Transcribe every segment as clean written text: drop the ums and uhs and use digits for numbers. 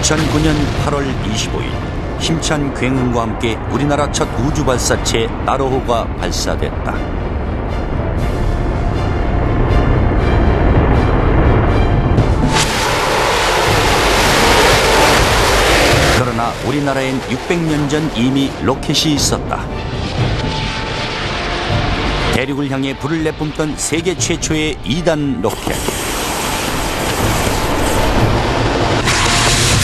2009년 8월 25일 힘찬 굉음과 함께 우리나라 첫 우주 발사체 나로호가 발사됐다. 그러나 우리나라엔 600년 전 이미 로켓이 있었다. 대륙을 향해 불을 내뿜던 세계 최초의 2단 로켓.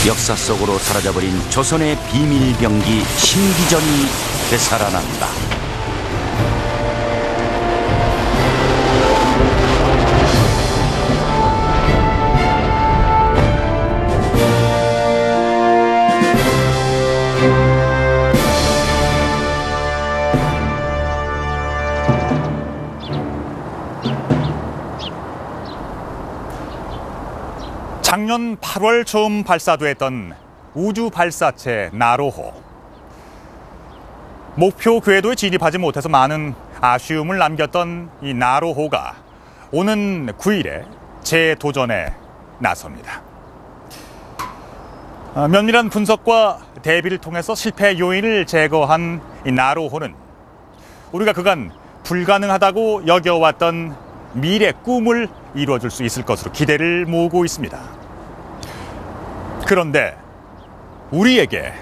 역사 속으로 사라져버린 조선의 비밀병기 신기전이 되살아난다. 작년 8월 처음 발사됐던 우주 발사체 나로호. 목표 궤도에 진입하지 못해서 많은 아쉬움을 남겼던 이 나로호가 오는 9일에 재도전에 나섭니다. 면밀한 분석과 대비를 통해서 실패 요인을 제거한 이 나로호는 우리가 그간 불가능하다고 여겨왔던 미래 꿈을 이루어줄 수 있을 것으로 기대를 모으고 있습니다. 그런데 우리에게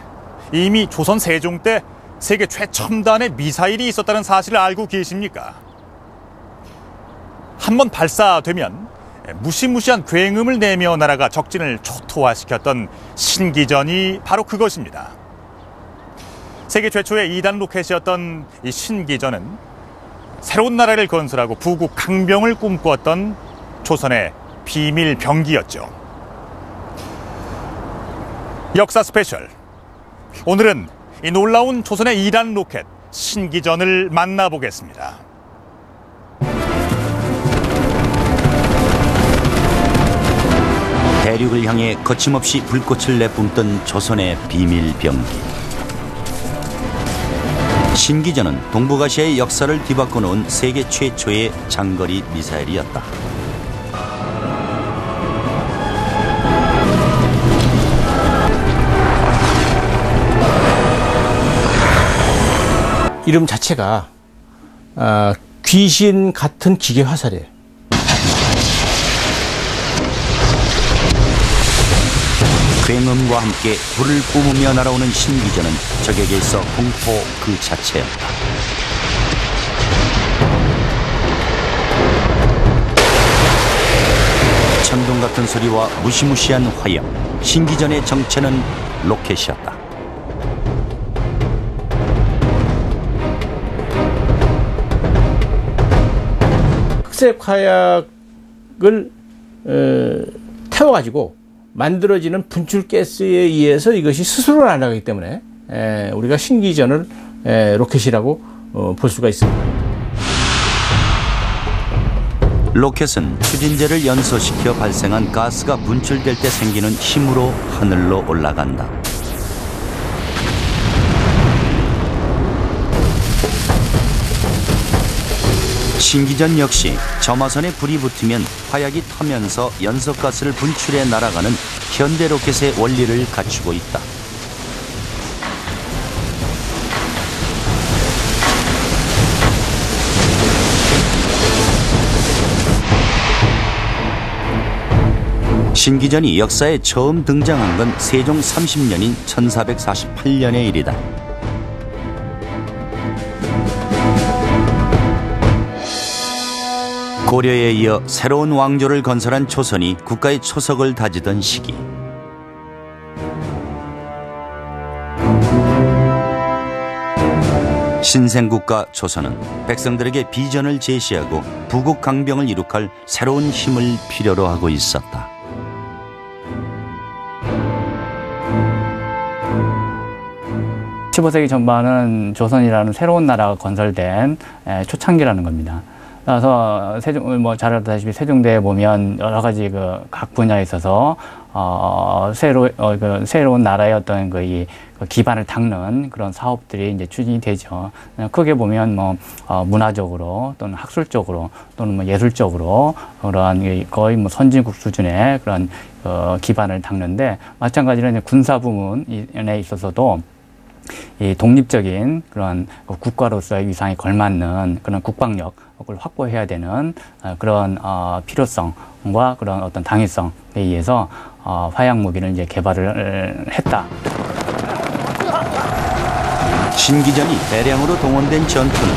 이미 조선 세종 때 세계 최첨단의 미사일이 있었다는 사실을 알고 계십니까? 한번 발사되면 무시무시한 굉음을 내며 나라가 적진을 초토화시켰던 신기전이 바로 그것입니다. 세계 최초의 2단 로켓이었던 이 신기전은 새로운 나라를 건설하고 부국 강병을 꿈꾸었던 조선의 비밀 병기였죠. 역사 스페셜. 오늘은 이 놀라운 조선의 2단 로켓 신기전을 만나보겠습니다. 대륙을 향해 거침없이 불꽃을 내뿜던 조선의 비밀 병기. 신기전은 동북아시아의 역사를 뒤바꿔 놓은 세계 최초의 장거리 미사일이었다. 이름 자체가 귀신 같은 기계 화살이에요. 굉음과 함께 불을 뿜으며 날아오는 신기전은 적에게서 공포 그 자체였다. 천둥 같은 소리와 무시무시한 화염, 신기전의 정체는 로켓이었다. 흑색 화약을 태워가지고 만들어지는 분출가스에 의해서 이것이 스스로 날아가기 때문에 우리가 신기전을 로켓이라고 볼 수가 있습니다. 로켓은 추진제를 연소시켜 발생한 가스가 분출될 때 생기는 힘으로 하늘로 올라간다. 신기전 역시 점화선에 불이 붙으면 화약이 타면서 연소가스를 분출해 날아가는 현대 로켓의 원리를 갖추고 있다. 신기전이 역사에 처음 등장한 건 세종 30년인 1448년의 일이다. 고려에 이어 새로운 왕조를 건설한 조선이 국가의 초석을 다지던 시기. 신생국가 조선은 백성들에게 비전을 제시하고 부국 강병을 이룩할 새로운 힘을 필요로 하고 있었다. (15세기) 전반은 조선이라는 새로운 나라가 건설된 초창기라는 겁니다. 그래서 잘 알다시피 세종대에 보면 여러 가지 각 분야에 있어서 새로운 나라의 어떤 그 기반을 닦는 그런 사업들이 이제 추진이 되죠. 크게 보면 문화적으로 또는 학술적으로 또는 예술적으로 그러한 거의 선진국 수준의 그런 기반을 닦는데, 마찬가지로 이제 군사 부문에 있어서도 이 독립적인 그런 국가로서의 위상에 걸맞는 그런 국방력을 확보해야 되는 그런 필요성과 그런 어떤 당위성에 의해서 화약 무기를 이제 개발을 했다. 신기전이 대량으로 동원된 전투는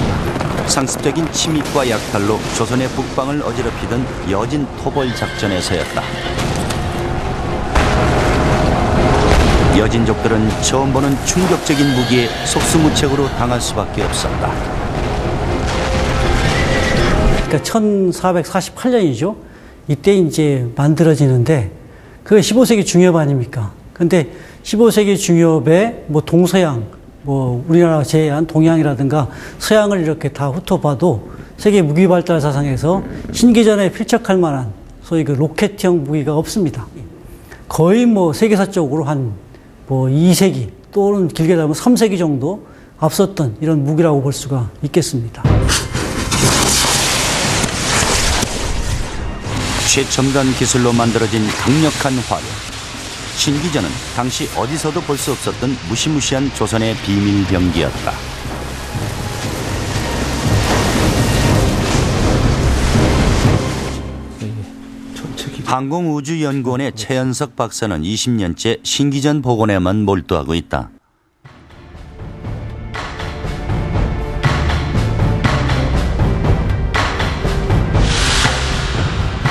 상습적인 침입과 약탈로 조선의 북방을 어지럽히던 여진 토벌 작전에서였다. 여진족들은 처음 보는 충격적인 무기에 속수무책으로 당할 수밖에 없었다. 그러니까 1448년이죠. 이때 이제 만들어지는데 그게 15세기 중엽 아닙니까? 근데 15세기 중엽에 동서양, 우리나라 제외한 동양이라든가 서양을 이렇게 다 훑어봐도 세계 무기 발달 사상에서 신기전에 필적할 만한 소위 그 로켓형 무기가 없습니다. 거의 세계사적으로 한 2세기 또는 길게 말하면 3세기 정도 앞섰던 이런 무기라고 볼 수가 있겠습니다. 최첨단 기술로 만들어진 강력한 화력. 신기전은 당시 어디서도 볼 수 없었던 무시무시한 조선의 비밀 병기였다. 항공우주연구원의 최연석 박사는 20년째 신기전 복원에만 몰두하고 있다.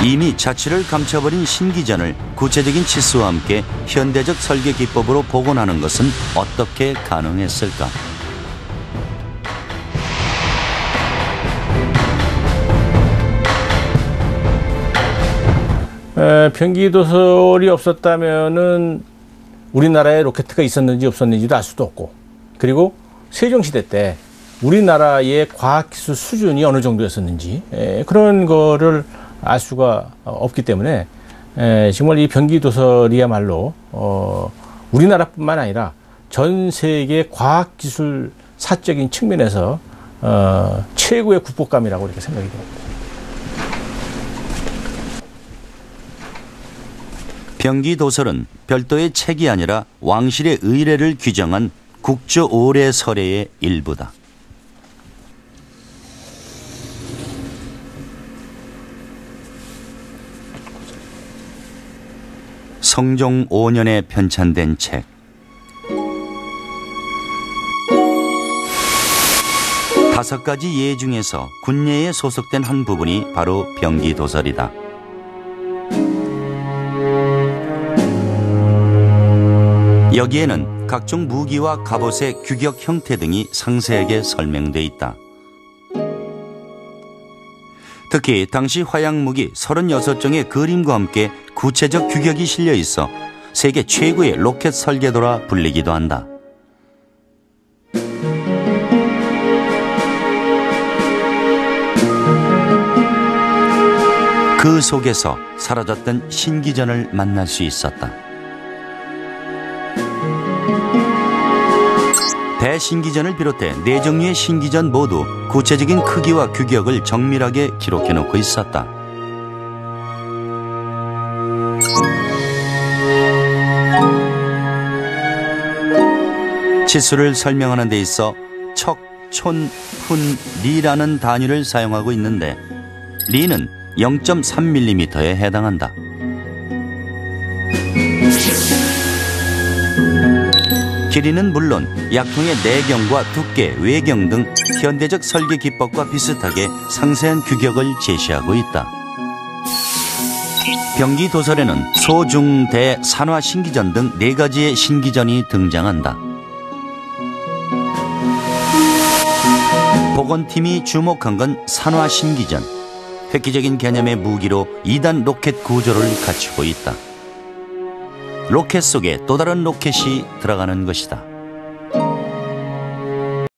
이미 자취를 감춰버린 신기전을 구체적인 치수와 함께 현대적 설계 기법으로 복원하는 것은 어떻게 가능했을까? 병기도설이 없었다면은 우리나라에 로켓가 있었는지 없었는지도 알 수도 없고, 그리고 세종시대 때 우리나라의 과학기술 수준이 어느 정도였었는지 그런 거를 알 수가 없기 때문에 정말 이 병기도설이야말로 우리나라뿐만 아니라 전 세계 과학기술 사적인 측면에서 최고의 국보감이라고 이렇게 생각이 됩니다. 병기도설은 별도의 책이 아니라 왕실의 의례를 규정한 국조 오례 서례의 일부다. 성종 5년에 편찬된 책. 다섯 가지 예 중에서 군예에 소속된 한 부분이 바로 병기도설이다. 여기에는 각종 무기와 갑옷의 규격 형태 등이 상세하게 설명돼 있다. 특히 당시 화약무기 36종의 그림과 함께 구체적 규격이 실려 있어 세계 최고의 로켓 설계도라 불리기도 한다. 그 속에서 사라졌던 신기전을 만날 수 있었다. 대신기전을 비롯해 4종류의 신기전 모두 구체적인 크기와 규격을 정밀하게 기록해 놓고 있었다. 치수를 설명하는 데 있어 척, 촌, 푼, 리라는 단위를 사용하고 있는데 리는 0.3mm에 해당한다. 길이는 물론 약통의 내경과 두께, 외경 등 현대적 설계 기법과 비슷하게 상세한 규격을 제시하고 있다. 병기도설에는 소, 중, 대, 산화 신기전 등 4가지의 신기전이 등장한다. 복원팀이 주목한 건 산화 신기전. 획기적인 개념의 무기로 2단 로켓 구조를 갖추고 있다. 로켓 속에 또 다른 로켓이 들어가는 것이다.